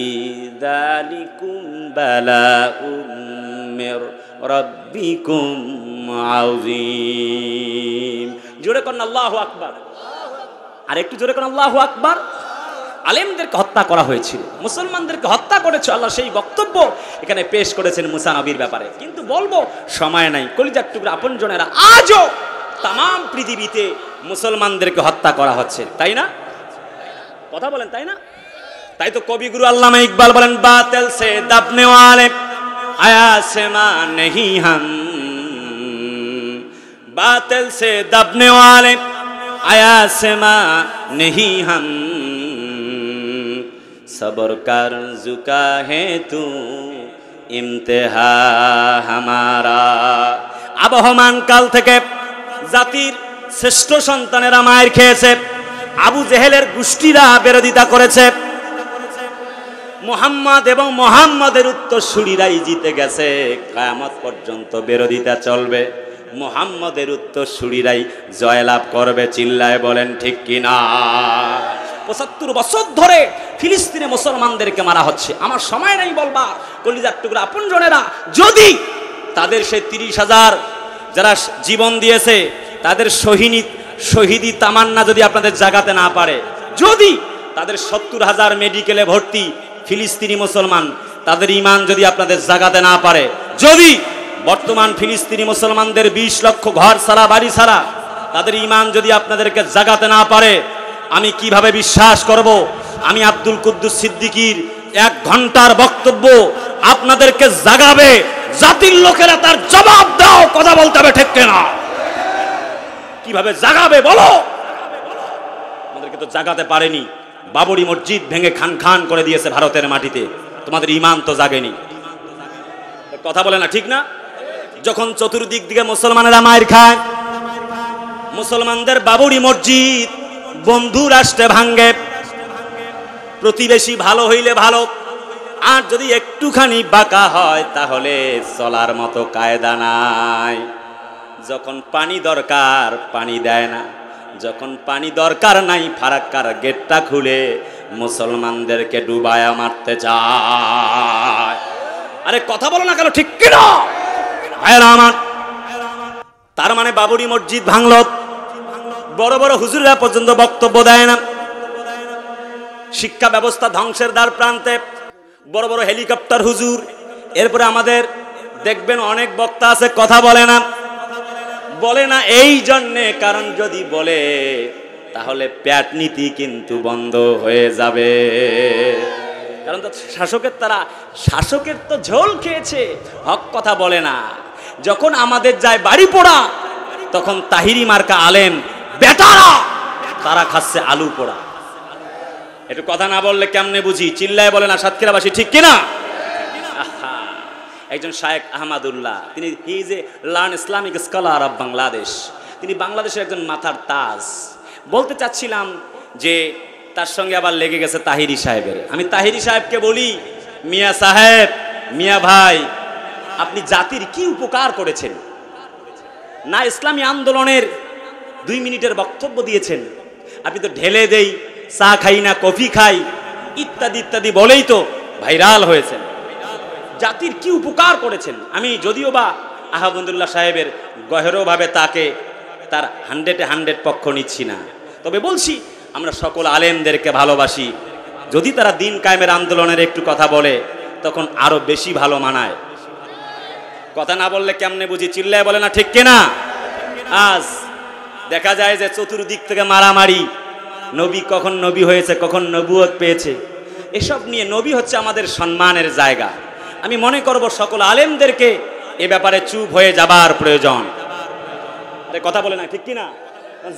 যালিকুম বালাউম মির রাব্বিকুম আযীম। জোরে কোন আল্লাহু আকবার, আর একটু জোরে কোন আল্লাহু আকবার। আলেমদেরকে হত্যা করা হয়েছিল, মুসলমানদেরকে হত্যা করেছে, আল্লাহ সেই বক্তব্য এখানে পেশ করেছেন মুসা নবীর ব্যাপারে। কিন্তু বলবো সময় নাই, কলিজার টুকরা আপনজনেরা, আজও তাম পৃথিবীতে মুসলমানদেরকে হত্যা করা হচ্ছে, তাই না? কথা বলেন তাই না? তাই তো কবিগুরু আল্লামা ইকবাল বলেন বাতিল সে দবনে ওয়ালে আয়া সেমা নেহি হাম, बातिल से दबने वाले आया सेमा नहीं हम, सब्र कर झुका है तू इम्तिहा हमारा। আবহমান কাল থেকে জাতির শ্রেষ্ঠ সন্তানেরা মায়ের খেয়েছে, আবু জেহেলের গোষ্ঠীরা বিরোধিতা করেছে, মুহাম্মদ এবং মুহাম্মদের উত্তরসূরিরাই জিতে গেছে, কিয়ামত পর্যন্ত বিরোধিতা চলবে, মুহাম্মদের উত্তরসূরিরাই জয়লাভ করবে। চিল্লায় বলেন ঠিক কিনা? ৭৫ বছর ধরে ফিলিস্তিনে মুসলমানদেরকে মারা হচ্ছে। আমার সময় নাই বলবা কলিজার টুকরা আপনজনেরা, যদি তাদের সেই ৩০,০০০ যারা জীবন দিয়েছে তাদের শহীদি তামান্না যদি আপনাদের জাগাতে না পারে, যদি তাদের ৭০,০০০ মেডিকেলে ভর্তি ফিলিস্তিনি মুসলমান তাদের ঈমান যদি আপনাদের জাগাতে না পারে, যদি বর্তমান ফিলিস্তিনি মুসলমানদের ২০ লক্ষ ঘর ছাড়া বাড়ি ছাড়া তাদের ঈমান যদি আপনাদেরকে জাগাতে না পারে, আমি কিভাবে বিশ্বাস করব আমি আব্দুল কুদ্দুস সিদ্দিকীর ১ ঘন্টার বক্তব্য আপনাদেরকে জাগাবে? জাতির লোকেরা তার জবাব দাও, কথা বলতে হবে ঠিক কিনা? কিভাবে জাগাবে বলো? আমাদেরকে তো জাগাতে পারেনি, বাবরি মসজিদ ভেঙে খান খান করে দিয়েছে ভারতের মাটিতে, তোমাদের ঈমান তো জাগেনি। কথা বলে না ঠিক না? যখন চতুর্দিক দিকে মুসলমানেরা মায়ের খায়, মুসলমানদের বাবরি মসজিদ বন্ধু রাষ্ট্রে ভাঙ্গে, প্রতিবেশী ভালো হইলে ভালো, আর যদি একটুখানি বাঁকা হয় তাহলে চলার মতো কায়দা নাই। যখন পানি দরকার পানি দেয় না, যখন পানি দরকার নাই ফারাক্কার গেটটা খুলে মুসলমানদেরকে ডুবায়া মারতে চায়। আরে কথা বলো না কেন ঠিক কিনা ভাইরা আমার? তার মানে বাবরি মসজিদ ভাঙল, বড় বড় হুজুররা পর্যন্ত বক্তব্য দেয় না, শিক্ষা ব্যবস্থা ধ্বংসের দ্বার প্রান্তে, বড় বড় হেলিকপ্টার হুজুর। এরপরে আমাদের দেখবেন অনেক বক্তা আছে কথা বলে না এই জন্যে, কারণ যদি বলে তাহলে প্যাট নীতি কিন্তু বন্ধ হয়ে যাবে। কারণ তো শাসকের তো ঝোল খেয়েছে, হক কথা বলে না। যখন আমাদের যায় বাড়ি পোড়া, তখন তাহিরি মার্কা আলেম বেটারা তারা খাচ্ছে আলু পোড়া। একটু কথা না বললে কেমনে বুঝি? চিল্লায় বলে না সাতক্ষীরাবাসী, ঠিক কিনা? একজন শায়েখ আহমদুল্লাহ, তিনি he is a learn Islamic scholar of Bangladesh. তিনি বাংলাদেশের একজন মাথার তাজ। বলতে চাচ্ছিলাম যে তার সঙ্গে আবার লেগে গেছে তাহিরি সাহেবের। আমি তাহিরি সাহেবকে বলি, মিয়া সাহেব, মিয়া ভাই, আপনি জাতির কি উপকার করেছেন? না ইসলামী আন্দোলনের 2 মিনিটের বক্তব্য দিয়েছেন, আপনি তো ঢেলে দেই, চা খাই না কফি খাই ইত্যাদি ইত্যাদি বলেই তো ভাইরাল হয়েছেন। জাতির কি উপকার করেছেন? আমি যদিও বা আহমদুল্লাহ সাহেবের গভীরভাবে তাকে তার 100-100 পক্ষ নিচ্ছি না, তবে বলছি আমরা সকল আলেমদেরকে ভালোবাসি। যদি তারা দিন কায়েমের আন্দোলনের একটু কথা বলে তখন আরো বেশি ভালো মানায়। কথা না বললে কেমনে বুঝি? চিল্লায় বলে না, ঠিক কিনা? আজ দেখা যায় যে চতুর্দিক থেকে মারামারি, নবী কখন নবী হয়েছে, কখন নবুয়ত পেয়েছে, এসব নিয়ে। নবী হচ্ছে আমাদের সম্মানের জায়গা। আমি মনে করব সকল আলেমদেরকে এ ব্যাপারে চুপ হয়ে যাবার প্রয়োজন। কথা বলে না, ঠিক কিনা?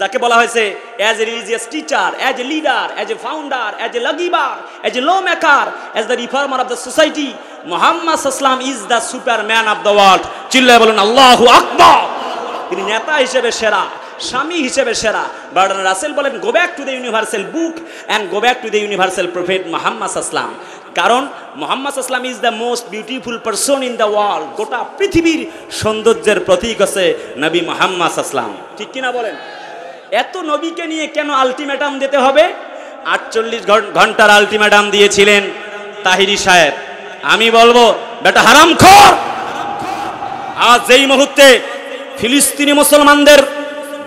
যাকে বলা হয়েছে as a religious teacher, as a leader, as a founder, as a lawgiver, as a law maker, as the reformer of the society, Muhammad সাল্লাল্লাহু আলাইহি ওয়াসাল্লাম is the superman of the world. চিল্লায় বলুন আল্লাহু আকবার। তিনি নেতা হিসেবে সেরা, স্বামী হিসেবে সেরা। বার্টন রাসেল বলেন, go back to the universal book and go back to the universal prophet Muhammad সাল্লাল্লাহু আলাইহি ওয়াসাল্লাম। কারণ মুহাম্মদ সাল্লাল্লাহু আলাইহি ওয়াসাল্লাম is the most beautiful person in the world. গোটা পৃথিবীর সৌন্দর্যের প্রতীক আছে নবী মুহাম্মদ সাল্লাল্লাহু আলাইহি ওয়াসাল্লাম, ঠিক কিনা বলেন? এত নবীকে নিয়ে কেন আলটিমেটাম দিতে হবে? 48 ঘন্টার আলটিমেটাম দিয়েছিলেন তাহিরি সাহেব। আমি বলবো বেটা হারামখোর, আজ যেই মুহূর্তে ফিলিস্তিনি মুসলমানদের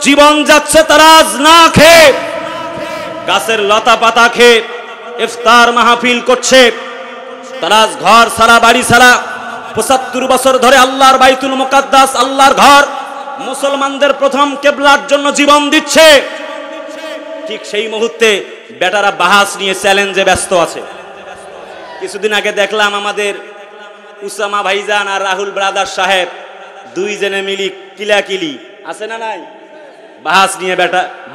জীবন যাচ্ছে, তারা আজ না খেয়ে গাছের লতা পাতা খেয়ে ইফতার মাহফিল করছে, তারা আজ ঘর ছাড়া বাড়ি ছাড়া 75 বছর ধরে আল্লাহর বাইতুল মুকাদ্দাস, আল্লাহর ঘর, মুসলমানদের প্রথম কেবলার জন্য জীবন দিচ্ছে। ঠিক সেই মুহূর্তে বেটারা বাহাস নিয়ে চ্যালেঞ্জে ব্যস্ত আছে। কিছুদিন আগে দেখলাম আমাদের উসামা ভাইজান আর রাহুল ব্রাদার সাহেব দুইজনে মিলি কিলাকিলি আছে না নাই, বাহাস নিয়ে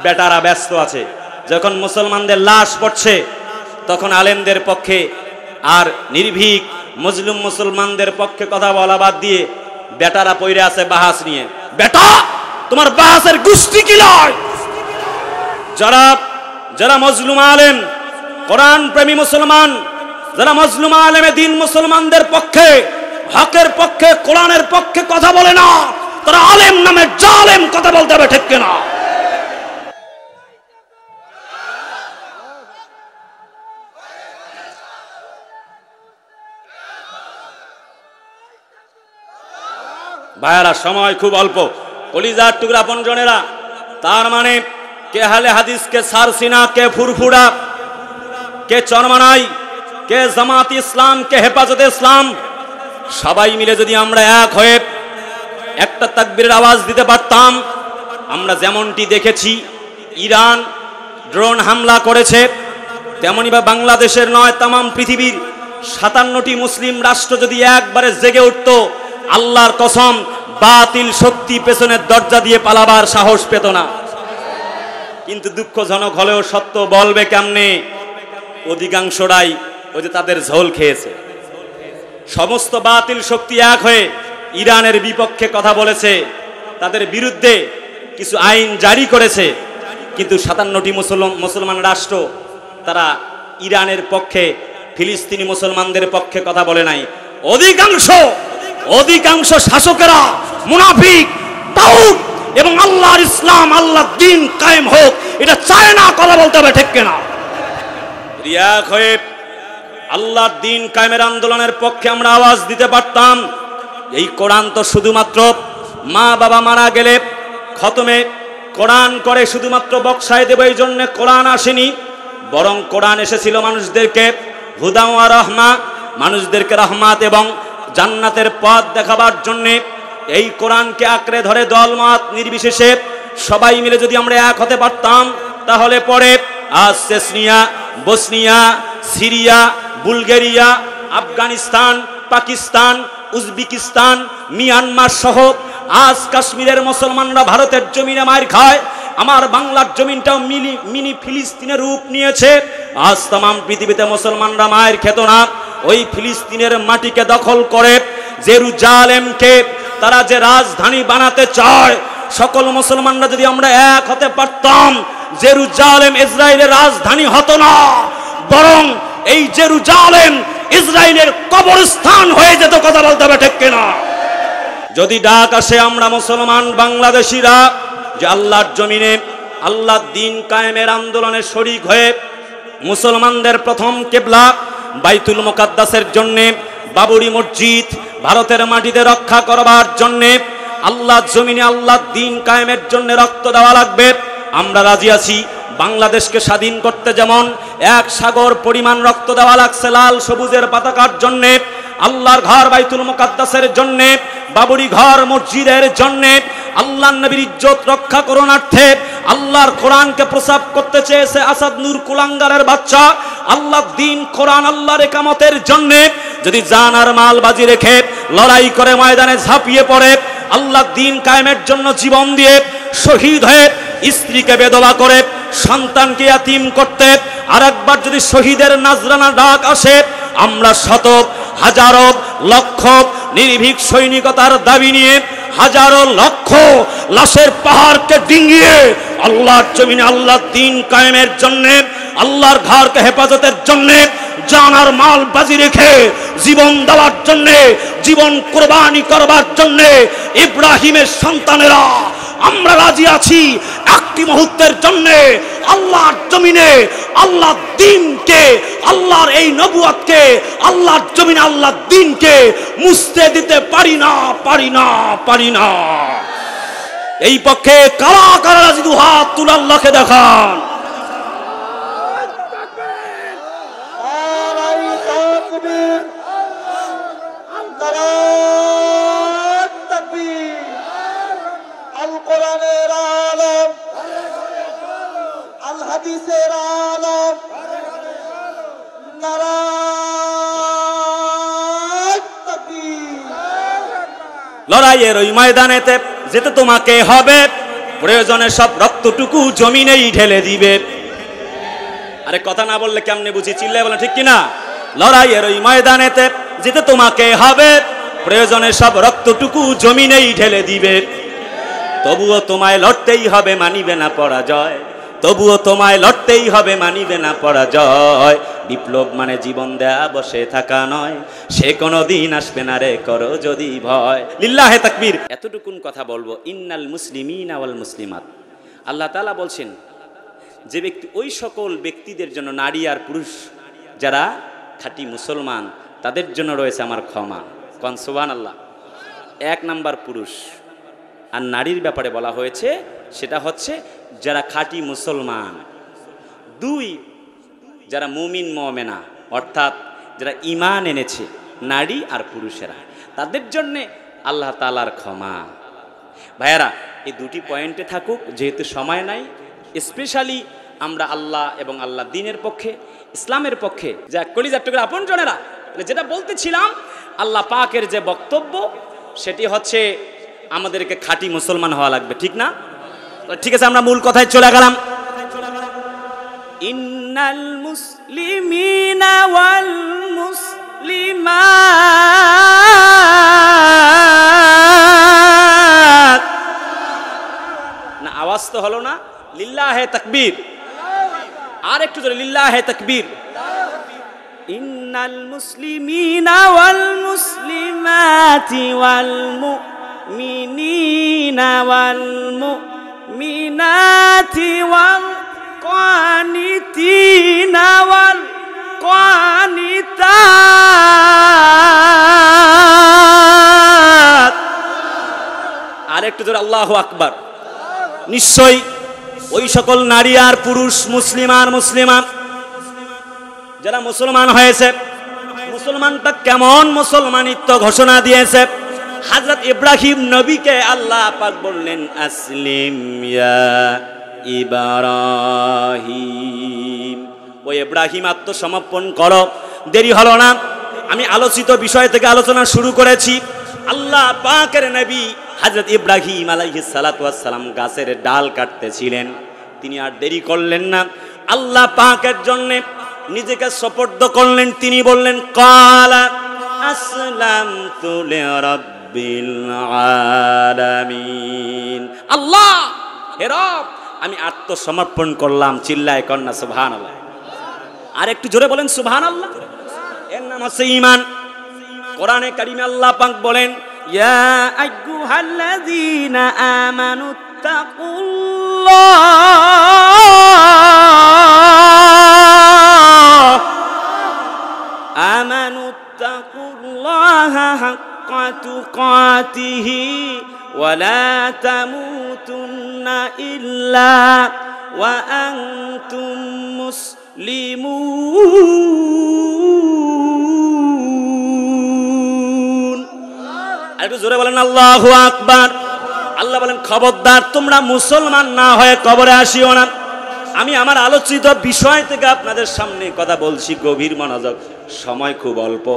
বেটারা ব্যস্ত আছে। যখন মুসলমানদের লাশ পড়ছে তখন আলেমদের পক্ষে আর নির্ভীক মজলুম মুসলমানদের পক্ষে কথা বলা বাদ দিয়ে বেটারা পইরে আছে বাহাস নিয়ে। বেটা, তোমার বাহাসের গুষ্টি কি লয়? যারা মজলুম আলেম, কোরআন প্রেমী মুসলমান, যারা মজলুম আলেমে দিন মুসলমানদের পক্ষে, হকের পক্ষে, কোরআনের পক্ষে কথা বলে না, তারা আলেম নামে জালেম কথা বলতে হবে, ঠিক কিনা? ভাইয়ারা, সময় খুব অল্প, কলিজার টুকরা পঞ্জনেরা। তার মানে কে হালে হাদিস, কে সারসিনা, কে ফুরফুরা, কে চরমানাই, কে জামাত ইসলাম, কে হেফাজতে ইসলাম, সবাই মিলে যদি আমরা এক হয়ে একটা তাকবীরের আওয়াজ দিতে পারতাম, আমরা যেমনটি দেখেছি ইরান ড্রোন হামলা করেছে, তেমনি বা বাংলাদেশের নয় তামাম পৃথিবীর 57টি মুসলিম রাষ্ট্র যদি একবারে জেগে উঠত, আল্লাহর কসম বাতিল শক্তি পেছনের দরজা দিয়ে পালাবার সাহস পেত না। কিন্তু দুঃখজনক হলেও সত্য, বলবে কেমনে? অধিকাংশরাই ওই যে তাদের ঝোল খেয়েছে। সমস্ত বাতিল শক্তি এক হয়ে ইরানের বিপক্ষে কথা বলেছে, তাদের বিরুদ্ধে কিছু আইন জারি করেছে, কিন্তু 57টি মুসলমান রাষ্ট্র তারা ইরানের পক্ষে, ফিলিস্তিনি মুসলমানদের পক্ষে কথা বলে নাই। অধিকাংশ শাসকেরা মুনাফিক, তাগুত এবং আল্লাহর ইসলাম, আল্লাহর দ্বীন কায়েম হোক এটা চায় না, কথা বলতে হবে, ঠিক কিনা? রিয়াক হয়ে আল্লাহর দ্বীন কায়েমের আন্দোলনের পক্ষে আমরা আওয়াজ দিতে পারতাম। এই কোরআন তো শুধুমাত্র মা বাবা মারা গেলে খতমে কোরআন করে শুধুমাত্র বক্সায় দেব এই জন্য কোরআন আসেনি, বরং কোরআন এসেছিল মানুষদেরকে হুদা ওয়া রাহমা, মানুষদেরকে রহমত এবং জান্নাতের পথ দেখাবার জন্যে। এই কোরআনকে আঁকড়ে ধরে দলমত নির্বিশেষে সবাই মিলে যদি আমরা এক হতে পারতাম, তাহলে পরে আজ Chechnya, Bosnia, Syria, Bulgaria, Afghanistan, Pakistan, Uzbekistan, Myanmar সহ আজ কাশ্মীরের মুসলমানরা ভারতের জমিনে মার খায়। আমার বাংলার জমিনটাও মিনি ফিলিস্তিনের রূপ নিয়েছে। আজ তাম পৃথিবীতে মুসলমানরা মায়ের খেত না। ওই ফিলিস্তিনের মাটিকে দখল করে জেরুজালেমকে তারা যে রাজধানী বানাতে চায়, সকল মুসলমানরা যদি আমরা এক হতে পারতাম, জেরুজালেম ইসরায়েলের রাজধানী হতো না, বরং এই জেরুজালেম ইসরায়েলের কবরস্থান হয়ে যেত। কথা বলতে হবে ঠিক কিনা? যদি ডাক আসে আমরা মুসলমান বাংলাদেশিরা যে আল্লাহর জমিনে আল্লাহর দ্বীন কায়েমের আন্দোলনে শরীক হয়ে মুসলমানদের প্রথম কিবলা বাইতুল মুকাদ্দাসের জন্যে, বাবরি মসজিদ ভারতের মাটিতে রক্ষা করবার জন্যে, আল্লাহর জমিনে আল্লাহর দ্বীন কায়েমের জন্য রক্ত দেওয়া লাগবে, আমরা রাজি আছি। বাংলাদেশকে স্বাধীন করতে যেমন এক সাগর পরিমাণ রক্ত দেওয়া লাগছে লাল সবুজের পতাকার জন্যে, আল্লাহর ঘর বাইতুল মুকাদ্দাসের জন্যে, বাবরি ঘর মসজিদের জন্যে, আল্লাহর নবীর ইজ্জত রক্ষা করণার্থে, আল্লাহর কোরআনকে প্রসাব করতে চেয়েছে আসাদ নূর কুলাঙ্গারের বাচ্চা, আল্লাহর দ্বীন কোরআন আল্লাহর ইকামতের জন্যে যদি জান আর মাল বাজি রেখে লড়াই করে ময়দানে ঝাঁপিয়ে পড়ে, আল্লাহর দ্বীন কায়েমের জন্য জীবন দিয়ে শহীদ হয়ে স্ত্রীকে বেদবা করে সন্তানকে ইয়াতীম করতে আর একবার যদি শহীদের নাজরানা ডাক আসে, আমরা শত হাজারো লক্ষ নির্ভীক সৈনিকতার দাবি নিয়ে হাজারো লক্ষ লাশের পাহাড়কে ডিঙ্গিয়ে আল্লাহর জমিনে আল্লাহর দ্বীন কায়েমের জন্যে, আল্লাহর ঘরকে হেফাজতের জন্যে জান আর মাল বাজি রেখে জীবন দেওয়ার জন্যে, জীবন কোরবানি করবার জন্যে ইব্রাহিমের সন্তানেরা আমরা রাজি আছি একটি মুহূর্তের জন্যে আল্লাহর জমিনে আল্লাহর দ্বীনকে, আল্লাহর এই নবুয়তকে, আল্লাহর জমিনে আল্লাহর দ্বীনকে মুছতে দিতে পারি না, পারি না, পারি না। এই পক্ষে কারা কারা রাজি? দু হাত তুলে আল্লাহকে দেখান। লড়াইয়ের ওই ময়দানেতে যেতে তোমাকে হবে, প্রয়োজনে সব রক্তটুকু জমিনেই ঢেলে দিবে। আরে কথা না বললে কেমনে বুঝি? চিল্লায় বলে ঠিক কিনা? লড়াইয়ের ওই ময়দানেতে যেতে তোমাকে হবে, প্রয়োজনে সব রক্তটুকু জমিনেই ঢেলে দিবে। তবুও তোমায় লড়তেই হবে, মানিবে না পরাজয়। তবুও তোমায় লড়তেই হবে, মানিবে না পরাজয়। বিপ্লব মানে জীবন দেয়া বসে থাকা নয়, সে কোনো দিন আসবে না রে করো যদি ভয়। লিল্লাহে তাকবীর। এতটুকুন কথা বলবো, ইন্নাল মুসলিমিনা ওয়াল মুসলিমাত, আল্লাহ তাআলা বলছেন যে ব্যক্তি, ওই সকল ব্যক্তিদের জন্য, নারী আর পুরুষ যারা খাঁটি মুসলমান, তাদের জন্য রয়েছে আমার ক্ষমা। কোন সুবহানাল্লাহ। এক নাম্বার পুরুষ, আর নারীর ব্যাপারে বলা হয়েছে সেটা হচ্ছে যারা খাঁটি মুসলমান। দুই, যারা মুমিন মুমিনা, অর্থাৎ যারা ঈমান এনেছে, নারী আর পুরুষেরা, তাদের জন্যে আল্লাহ তাআলার ক্ষমা। ভাইয়ারা, এই দুটি পয়েন্টে থাকুক, যেহেতু সময় নাই। স্পেশালি আমরা আল্লাহ এবং আল্লাহ দ্বীনের পক্ষে, ইসলামের পক্ষে, যা কলিজার টুকরা আপনজনেরা, যেটা বলতেছিলাম, আল্লাহ পাকের যে বক্তব্য সেটি হচ্ছে আমাদেরকে খাঁটি মুসলমান হওয়া লাগবে, ঠিক না? ঠিক আছে, আমরা মূল কথায় চলে গেলাম। ইন্নাল মুসলিমিনা ওয়াল মুসলিমাত, না আওয়াজ তো হলো না। লিল্লাহে তাকবীর। আর একটু জোরে, লিল্লাহে তাকবীর। ইন্নাল মুসলিমিনা ওয়াল মুসলিমাতি ওয়াল মুমিনিনা ওয়াল মুমিনাতি ওয়াল কানিতিনা ওয়াল কানিতাত। আর একটু জোরে আল্লাহু আকবার। নিশ্চয়ই ওই সকল নারী আর পুরুষ, মুসলিম আর মুসলিমা যারা মুসলমান হয়েছে, মুসলমানটা কেমন মুসলমানিত্ব ঘোষণা দিয়েছে। হযরত ইব্রাহিম নবীকে আল্লাহ পাক বললেন, আসলিম ইয়া ইব্রাহিম, ও ইব্রাহিম আত্মসমর্পণ করো। দেরি হলো না, আমি আলোচিত বিষয় থেকে আলোচনা শুরু করেছি। আল্লাহ পাকের নবী হযরত ইব্রাহিম আলাইহিস সালাতু ওয়াস সালাম গাছের ডাল কাটতেছিলেন, তিনি আর দেরি করলেন না, আল্লাহ পাকের জন্য নিজেকে সুপর্দ করলেন। তিনি বললেন ক্বালা আসলামতু লিরাব্বিল আলামিন, আল্লাহ হে রব আমি আত্মসমর্পণ করলাম। চিল্লায় কন্যা সুবহানাল্লাহ। আর একটু জোরে বলেন সুবহানাল্লাহ। এর নাম হচ্ছে ঈমান। কোরআনে কারিমে আল্লাহ পাক বলেন ইয়া আইয়ুহাল্লাযীনা আমানুত্তাকুল্লাহা হাক্কা তুকাতিহি ওয়া লা তামুতুন্না ইল্লা ওয়া আনতুম মুসলিমুন। একটু জোরে বলেন আল্লাহু আকবার। আল্লাহ বলেন খবরদার তোমরা মুসলমান না হয়ে কবরে আসিও না। আমি আমার আলোচিত বিষয় থেকে আপনাদের সামনে কথা বলছি, গভীর মনোযোগ, সময় খুব অল্প,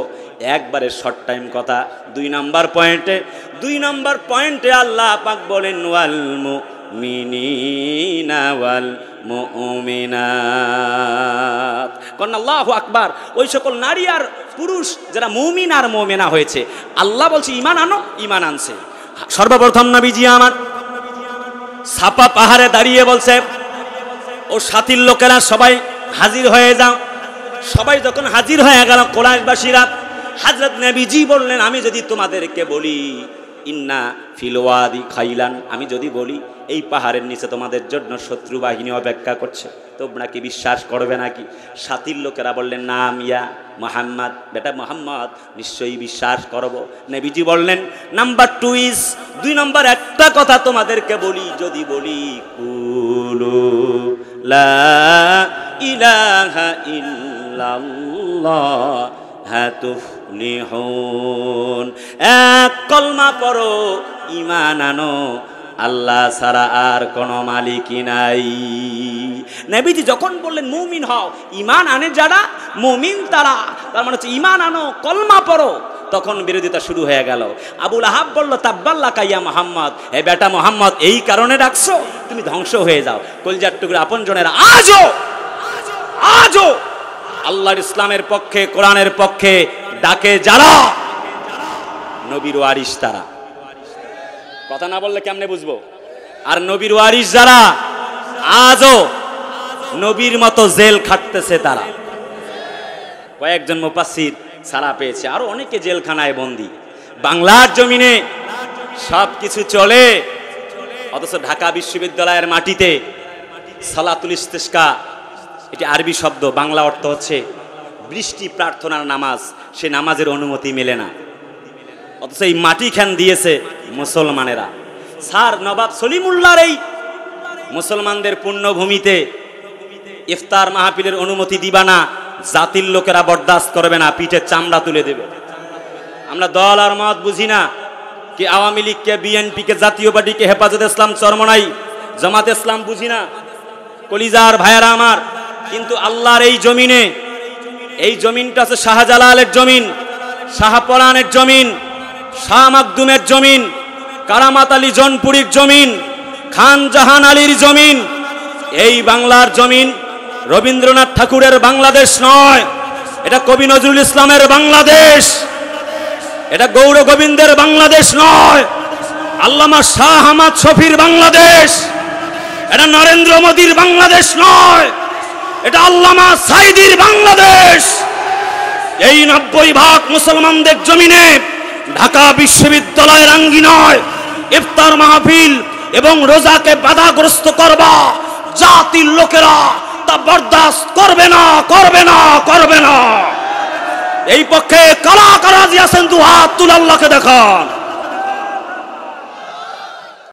একবারে শর্ট টাইম কথা। দুই নাম্বার পয়েন্টে আল্লাহ পাক বলেন ওয়াল মুমিনিনা ওয়াল মুমিনাত। কন্যা আল্লাহু আকবার। ওই সকল নারী আর পুরুষ যারা মুমিন আর মুমিনা হয়েছে, আল্লাহ বলছে ঈমান আনো, ঈমান আনছে। সর্বপ্রথম নবীজি আমার সাফা পাহাড়ে দাঁড়িয়ে বলছে ও সাথীর লোকেরা সবাই হাজির হয়ে যাও। সবাই যখন হাজির হয়ে গেল কোরাইশবাসীরা, হযরত নবীজি বললেন আমি যদি তোমাদেরকে বলি ইন্না ফিল ওয়াদি খাইলান, আমি যদি বলি এই পাহাড়ের নিচে তোমাদের জন্য শত্রু বাহিনী অপেক্ষা করছে, তোমরা কি বিশ্বাস করবে নাকি? সাথীর লোকেরা বললেন নাম ইয়া মুহাম্মদ, বেটা মুহাম্মদ নিশ্চয়ই বিশ্বাস করব। নবীজি বললেন নাম্বার 2 ইজ, 2 নম্বর একটা কথা তোমাদেরকে বলি, যদি বলি কুলু লা ইলাহা ইল্লাল্লাহ তুফলিহুন, এক কলমা পড়ো, ঈমান আনো, আল্লাহ ছাড়া আর কোনো মালিকই নাই। নবীজি যখন বললেন মুমিন হও, ঈমান আনে যারা মুমিন তারা, তার মানে হচ্ছে ঈমান আনো, কলমা পড়ো, তখন বিরোধিতা শুরু হয়ে গেল। আবুল আহাব বলল তাব্বাল্লাকা ইয়া মুহাম্মদ, হে বেটা মুহাম্মদ এই কারণে ডাকছো, তুমি ধ্বংস হয়ে যাও। কলিজার টুকরা আপনজনেরা আজও আল্লাহর ইসলামের পক্ষে, কোরআনের পক্ষে ডাকে যারা, নবীর ওয়ারিস তারা। কথা না বললে কেমনে বুঝবো? আর নবীর ওয়ারিস যারা আজও নবীর মতো জেল খাটতেছে তারা। কয়েকজন মুফাসসির ছাড়া পেয়েছে, আরো অনেকে জেলখানায় বন্দী। বাংলার জমিনে সব কিছু চলে, অথচ ঢাকা বিশ্ববিদ্যালয়ের মাটিতে সালাতুল ইস্তিসকা, এটি আরবি শব্দ, বাংলা অর্থ হচ্ছে বৃষ্টি প্রার্থনার নামাজ, সে নামাজের অনুমতি মেলে না, অথচ এই মাটি খান দিয়েছে মুসলমানেরা। স্যার নবাব সলিমুল্লাহর এই মুসলমানদের পুণ্যভূমিতে ইফতার মাহফিলের অনুমতি দিবা না, জাতির লোকেরা বরদাস্ত করবে না, পিঠে চামড়া তুলে দেবে। আমরা দল আর মত বুঝি না, কে আওয়ামী লীগ, কে বিএনপি, কে জাতীয় পার্টি, কে হেফাজত ইসলাম, চরমনাই, জামাত ইসলাম বুঝি না, কলিজার ভাইয়েরা আমার। কিন্তু আল্লাহর এই জমিনে, এই জমিনটা আছে শাহজালালের জমিন, শাহপরানের জমিন, শাহ মাকদুমের জমিন, কারামাত আলী জনপুরীর জমিন, খান জাহান আলীর জমিন। এই বাংলার জমিন রবীন্দ্রনাথ ঠাকুরের বাংলাদেশ নয়, এটা কবি নজরুল ইসলামের বাংলাদেশ, এটা গৌর গোবিন্দের বাংলাদেশ নয়, আল্লামা শাহ আহমদ শফির বাংলাদেশ, এটা নরেন্দ্র মোদীর বাংলাদেশ নয়, এটা আল্লামা সাইদির বাংলাদেশ। এই 90% মুসলমানদের জমিনে ঢাকা বিশ্ববিদ্যালয়ের আঙ্গিনায় ইফতার মাহফিল এবং রোজাকে বাধাগ্রস্ত করবা জাতির লোকেরা তা বরদাস্ত করবে না, করবে না, করবে না। এই পক্ষে কারা কারা আছেন, দু হাত তুলে আল্লাহকে দেখান।